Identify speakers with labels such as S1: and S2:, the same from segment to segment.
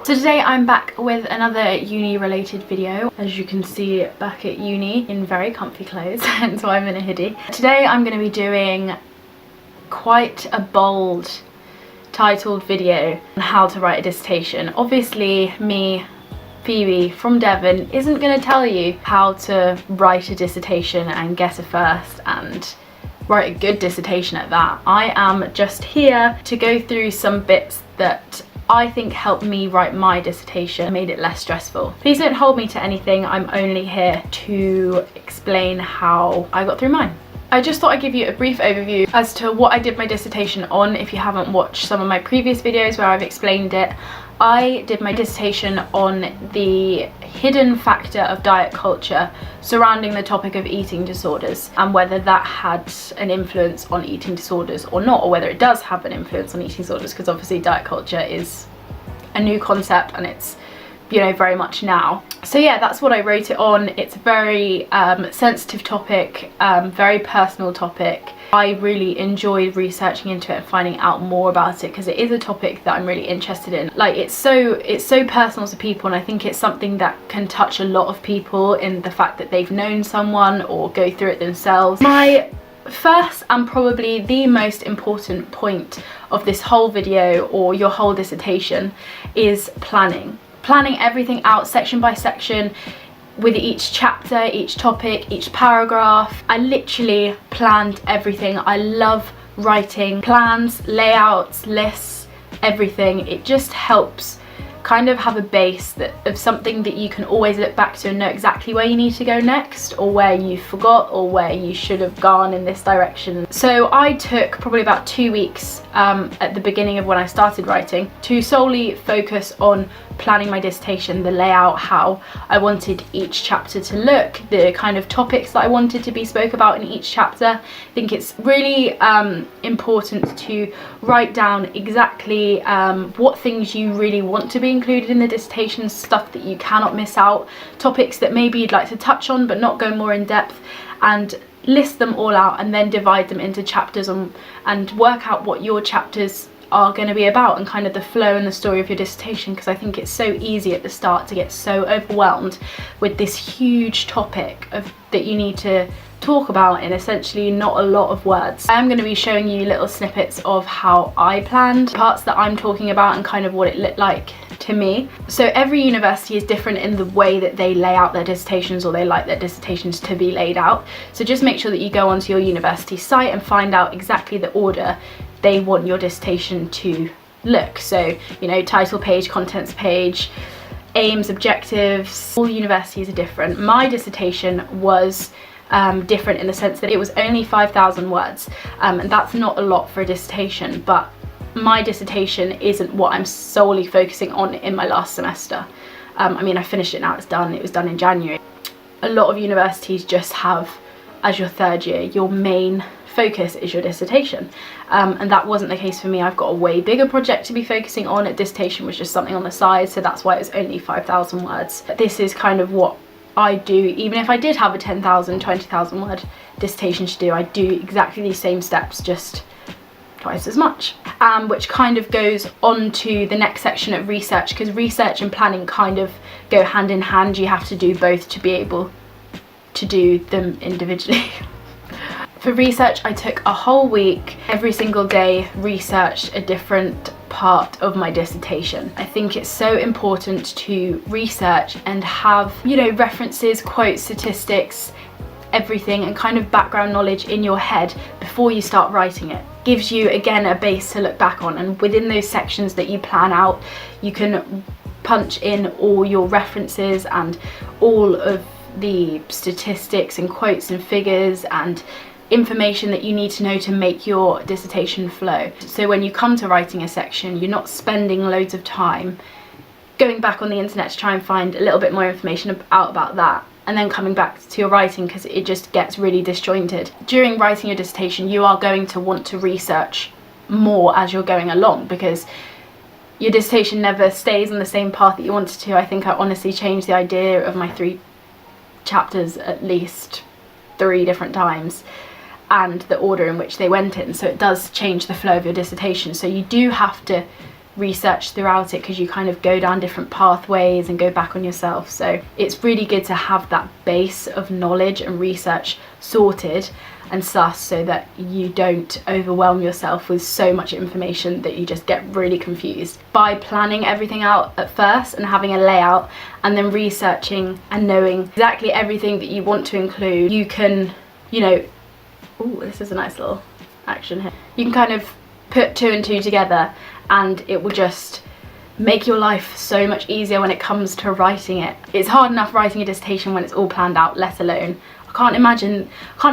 S1: So today I'm back with another uni related video. As you can see, back at uni in very comfy clothes, hence why I'm in a hoodie. Today I'm going to be doing quite a bold titled video on how to write a dissertation. Obviously me, Phoebe from Devon, isn't going to tell you how to write a dissertation and get a first and write a good dissertation at that. I am just here to go through some bits that I think helped me write my dissertation, made it less stressful. Please don't hold me to anything, I'm only here to explain how I got through mine. I just thought I'd give you a brief overview as to what I did my dissertation on. If you haven't watched some of my previous videos where I've explained it, I did my dissertation on the hidden factor of diet culture surrounding the topic of eating disorders and whether that had an influence on eating disorders or not, or whether it does have an influence on eating disorders, because obviously diet culture is a new concept and it's, you know, very much now. So yeah, that's what I wrote it on. It's a very sensitive topic, very personal topic. I really enjoyed researching into it and finding out more about it because it is a topic that I'm really interested in. Like, it's so personal to people, and I think it's something that can touch a lot of people in the fact that they've known someone or go through it themselves. My first and probably the most important point of this whole video or your whole dissertation is planning. Planning everything out section by section, with each chapter, each topic, each paragraph. I literally planned everything. I love writing plans, layouts, lists, everything. It just helps kind of have a base of something that you can always look back to and know exactly where you need to go next, or where you forgot, or where you should have gone in this direction. So I took probably about 2 weeks at the beginning of when I started writing to solely focus on planning my dissertation, the layout, how I wanted each chapter to look, the kind of topics that I wanted to be spoke about in each chapter. I think it's really important to write down exactly what things you really want to be included in the dissertation, stuff that you cannot miss out, topics that maybe you'd like to touch on but not go more in depth, and list them all out and then divide them into chapters and work out what your chapters are going to be about and kind of the flow and the story of your dissertation, because I think it's so easy at the start to get so overwhelmed with this huge topic that you need to talk about in essentially not a lot of words. I am going to be showing you little snippets of how I planned, parts that I'm talking about and kind of what it looked like to me. So every university is different in the way that they lay out their dissertations, or they like their dissertations to be laid out. So just make sure that you go onto your university site and find out exactly the order they want your dissertation to look. So, you know, title page, contents page, aims, objectives. All universities are different. My dissertation was different in the sense that it was only 5,000 words, and that's not a lot for a dissertation, but my dissertation isn't what I'm solely focusing on in my last semester. I mean, I finished it now, it's done, it was done in January. A lot of universities just have, as your third year, your main focus is your dissertation, and that wasn't the case for me. I've got a way bigger project to be focusing on. A dissertation was just something on the side, so that's why it was only 5,000 words. This is kind of what I do. Even if I did have a 10,000, 20,000 word dissertation to do, I do exactly these same steps, just twice as much, which kind of goes on to the next section of research, because research and planning kind of go hand in hand. You have to do both to be able to do them individually. For research, I took a whole week, every single day researched a different part of my dissertation. I think it's so important to research and have, you know, references, quotes, statistics, everything, and kind of background knowledge in your head before you start writing it. Gives you, again, a base to look back on, and within those sections that you plan out, you can punch in all your references and all of the statistics and quotes and figures and information that you need to know to make your dissertation flow. So when you come to writing a section, you're not spending loads of time going back on the internet to try and find a little bit more information out about that, and then coming back to your writing, because it just gets really disjointed. During writing your dissertation, you are going to want to research more as you're going along, because your dissertation never stays on the same path that you wanted to. I think I honestly changed the idea of my 3 chapters at least 3 different times, and the order in which they went in, so it does change the flow of your dissertation. So you do have to research throughout it, because you kind of go down different pathways and go back on yourself. So it's really good to have that base of knowledge and research sorted and sus, so that you don't overwhelm yourself with so much information that you just get really confused. By planning everything out at first and having a layout, and then researching and knowing exactly everything that you want to include, you can, you know, ooh, this is a nice little action here. You can kind of put 2 and 2 together, and it will just make your life so much easier when it comes to writing it. It's hard enough writing a dissertation when it's all planned out, let alone, I can't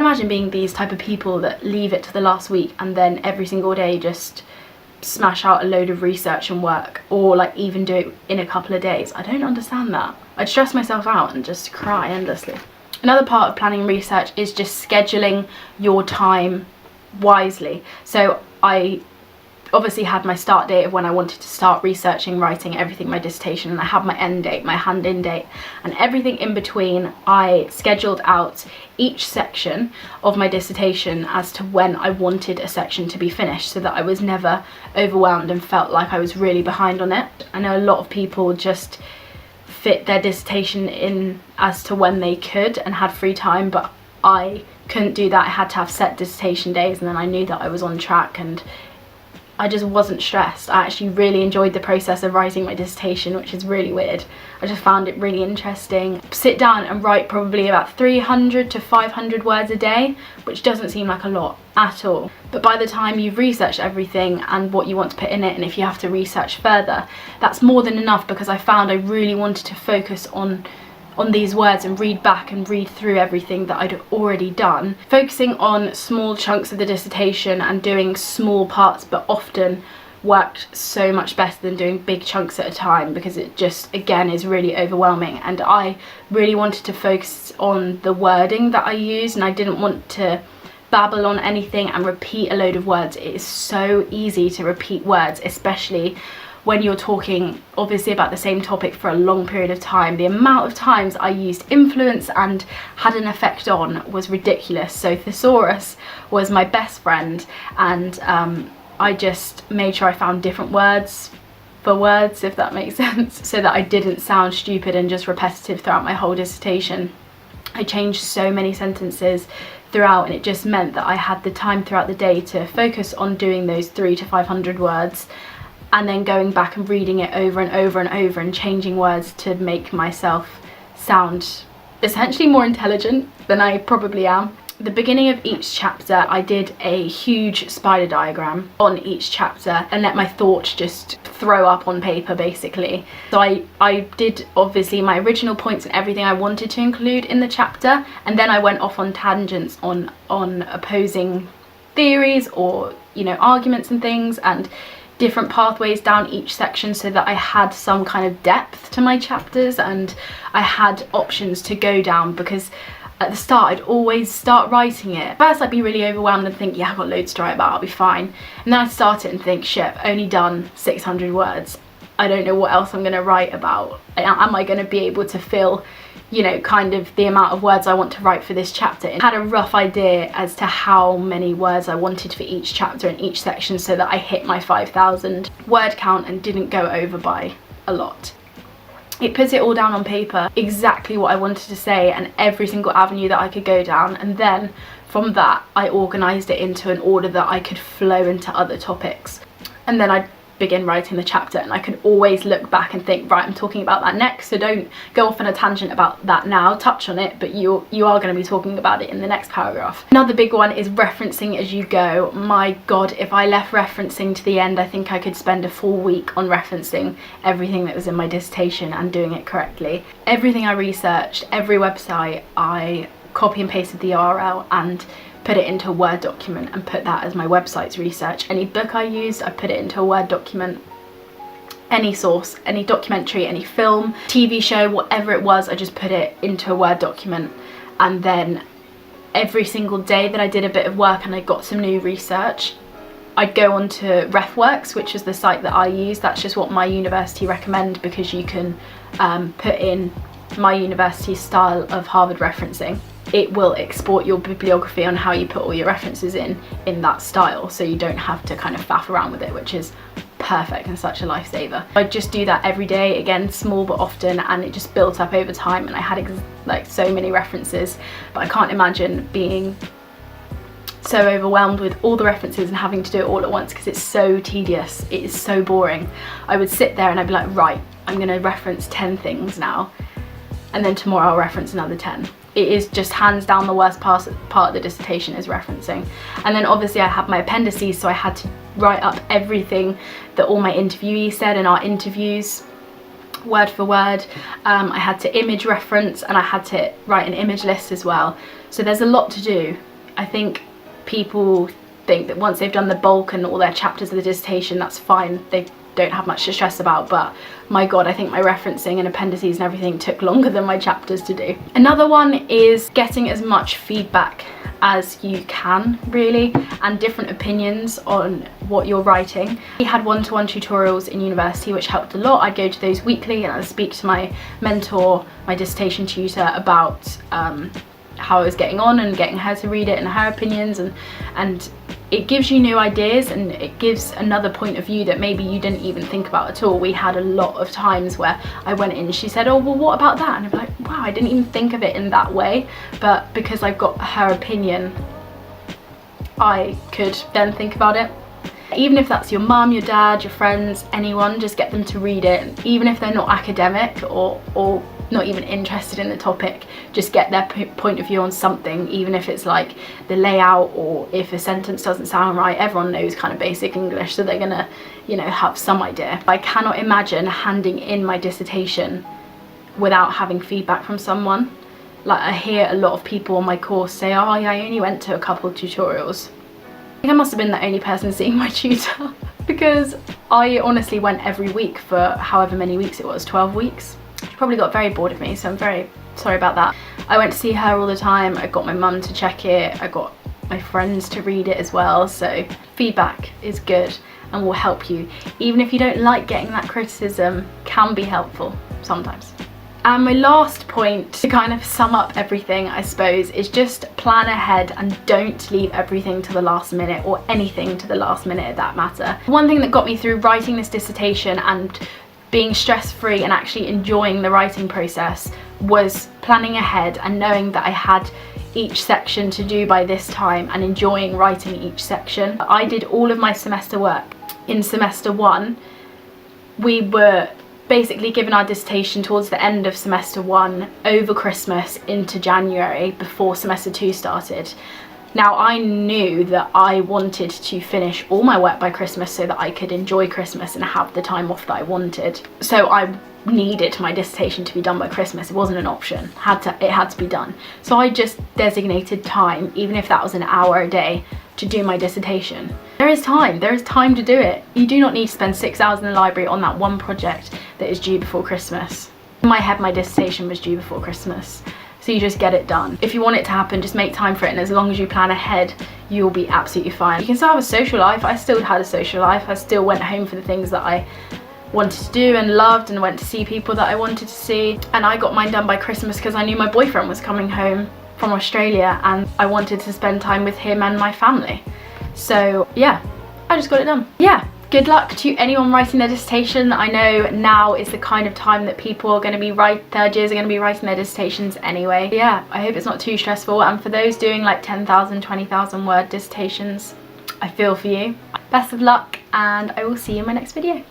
S1: imagine being these type of people that leave it to the last week and then every single day just smash out a load of research and work, or like even do it in a couple of days. I don't understand that. I'd stress myself out and just cry endlessly. Another part of planning research is just scheduling your time wisely. So I obviously had my start date of when I wanted to start researching, writing everything, my dissertation, and I had my end date, my hand-in date, and everything in between. I scheduled out each section of my dissertation as to when I wanted a section to be finished, so that I was never overwhelmed and felt like I was really behind on it. I know a lot of people just fit their dissertation in as to when they could and had free time, but I couldn't do that. I had to have set dissertation days, and then I knew that I was on track, and I just wasn't stressed. I actually really enjoyed the process of writing my dissertation, which is really weird. I just found it really interesting. Sit down and write probably about 300 to 500 words a day, which doesn't seem like a lot at all. But by the time you've researched everything and what you want to put in it, and if you have to research further, that's more than enough, because I found I really wanted to focus on these words and read back and read through everything that I'd already done. Focusing on small chunks of the dissertation and doing small parts but often worked so much better than doing big chunks at a time, because it just, again, is really overwhelming. And I really wanted to focus on the wording that I use, and I didn't want to babble on anything and repeat a load of words. It is so easy to repeat words, especially when you're talking obviously about the same topic for a long period of time. The amount of times I used influence and had an effect on was ridiculous. So thesaurus was my best friend, and I just made sure I found different words for words, if that makes sense, so that I didn't sound stupid and just repetitive throughout my whole dissertation. I changed so many sentences throughout, and it just meant that I had the time throughout the day to focus on doing those 300 to 500 words, and then going back and reading it over and over and over and changing words to make myself sound essentially more intelligent than I probably am. At the beginning of each chapter, I did a huge spider diagram on each chapter and let my thoughts just throw up on paper, basically. So I did obviously my original points and everything I wanted to include in the chapter, and then I went off on tangents on opposing theories, or, you know, arguments and things, and different pathways down each section, so that I had some kind of depth to my chapters and I had options to go down. Because at the start, I'd always start writing it. First, I'd be really overwhelmed and think, yeah, I've got loads to write about, I'll be fine. And then I'd start it and think, shit, I've only done 600 words. I don't know what else I'm going to write about. Am I going to be able to fill, you know, kind of the amount of words I want to write for this chapter? And I had a rough idea as to how many words I wanted for each chapter and each section, so that I hit my 5,000 word count and didn't go over by a lot. It puts it all down on paper, exactly what I wanted to say and every single avenue that I could go down, and then from that I organised it into an order that I could flow into other topics. And then I'd begin writing the chapter, and I could always look back and think, right, I'm talking about that next, so don't go off on a tangent about that now, touch on it, but you are going to be talking about it in the next paragraph. Another big one is referencing as you go. My god, if I left referencing to the end, I think I could spend a full week on referencing everything that was in my dissertation and doing it correctly. Everything I researched, every website, I copy and pasted the URL and put it into a Word document and put that as my website's research. Any book I used, I put it into a Word document. Any source, any documentary, any film, TV show, whatever it was, I just put it into a Word document. And then every single day that I did a bit of work and I got some new research, I'd go on to RefWorks, which is the site that I use. That's just what my university recommend, because you can put in my university style of Harvard referencing. It will export your bibliography on how you put all your references in that style, so you don't have to kind of faff around with it, which is perfect and such a lifesaver. I just do that every day, again, small but often, and it just built up over time, and I had like so many references. But I can't imagine being so overwhelmed with all the references and having to do it all at once, because it's so tedious. It is so boring. I would sit there and I'd be like, right, I'm gonna reference 10 things now, and then tomorrow I'll reference another 10. It is just hands down the worst part of the dissertation is referencing. And then obviously I had my appendices, so I had to write up everything that all my interviewees said in our interviews, word for word. I had to image reference, and I had to write an image list as well. So there's a lot to do. I think people think that once they've done the bulk and all their chapters of the dissertation, that's fine, they don't have much to stress about. But my god, I think my referencing and appendices and everything took longer than my chapters to do. Another one is getting as much feedback as you can, really, and different opinions on what you're writing. We had one-to-one tutorials in university, which helped a lot. I'd go to those weekly and I'd speak to my mentor, my dissertation tutor, about how I was getting on and getting her to read it and her opinions, and it gives you new ideas, and it gives another point of view that maybe you didn't even think about at all. We had a lot of times where I went in and she said, oh, well, what about that? And I'd be like, wow, I didn't even think of it in that way. But because I've got her opinion, I could then think about it. Even if that's your mum, your dad, your friends, anyone, just get them to read it. Even if they're not academic or not even interested in the topic, just get their point of view on something, even if it's like the layout, or if a sentence doesn't sound right. Everyone knows kind of basic English, so they're gonna, you know, have some idea. I cannot imagine handing in my dissertation without having feedback from someone. Like, I hear a lot of people on my course say, oh yeah, I only went to a couple of tutorials. I think I must have been the only person seeing my tutor because I honestly went every week for however many weeks it was, 12 weeks. She probably got very bored of me, so I'm very sorry about that. I went to see her all the time. I got my mum to check it. I got my friends to read it as well. So feedback is good and will help you. Even if you don't like getting that criticism, can be helpful sometimes. And my last point, to kind of sum up everything, I suppose, is just plan ahead and don't leave everything to the last minute, or anything to the last minute at that matter. One thing that got me through writing this dissertation and being stress-free and actually enjoying the writing process was planning ahead and knowing that I had each section to do by this time and enjoying writing each section. I did all of my semester work in semester 1. We were basically given our dissertation towards the end of semester 1 over Christmas into January before semester 2 started. Now, I knew that I wanted to finish all my work by Christmas so that I could enjoy Christmas and have the time off that I wanted. So I needed my dissertation to be done by Christmas. It wasn't an option. It had to be done. So I just designated time, even if that was an hour a day, to do my dissertation. There is time to do it. You do not need to spend 6 hours in the library on that one project that is due before Christmas. In my head, my dissertation was due before Christmas. So you just get it done. If you want it to happen, just make time for it, and as long as you plan ahead, you'll be absolutely fine. You can still have a social life. I still had a social life. I still went home for the things that I wanted to do and loved, and went to see people that I wanted to see. And I got mine done by Christmas because I knew my boyfriend was coming home from Australia and I wanted to spend time with him and my family. So yeah, I just got it done. Yeah. Good luck to anyone writing their dissertation. I know now is the kind of time that people are going to be third years are going to be writing their dissertations anyway. Yeah, I hope it's not too stressful. And for those doing like 10,000, 20,000 word dissertations, I feel for you. Best of luck, and I will see you in my next video.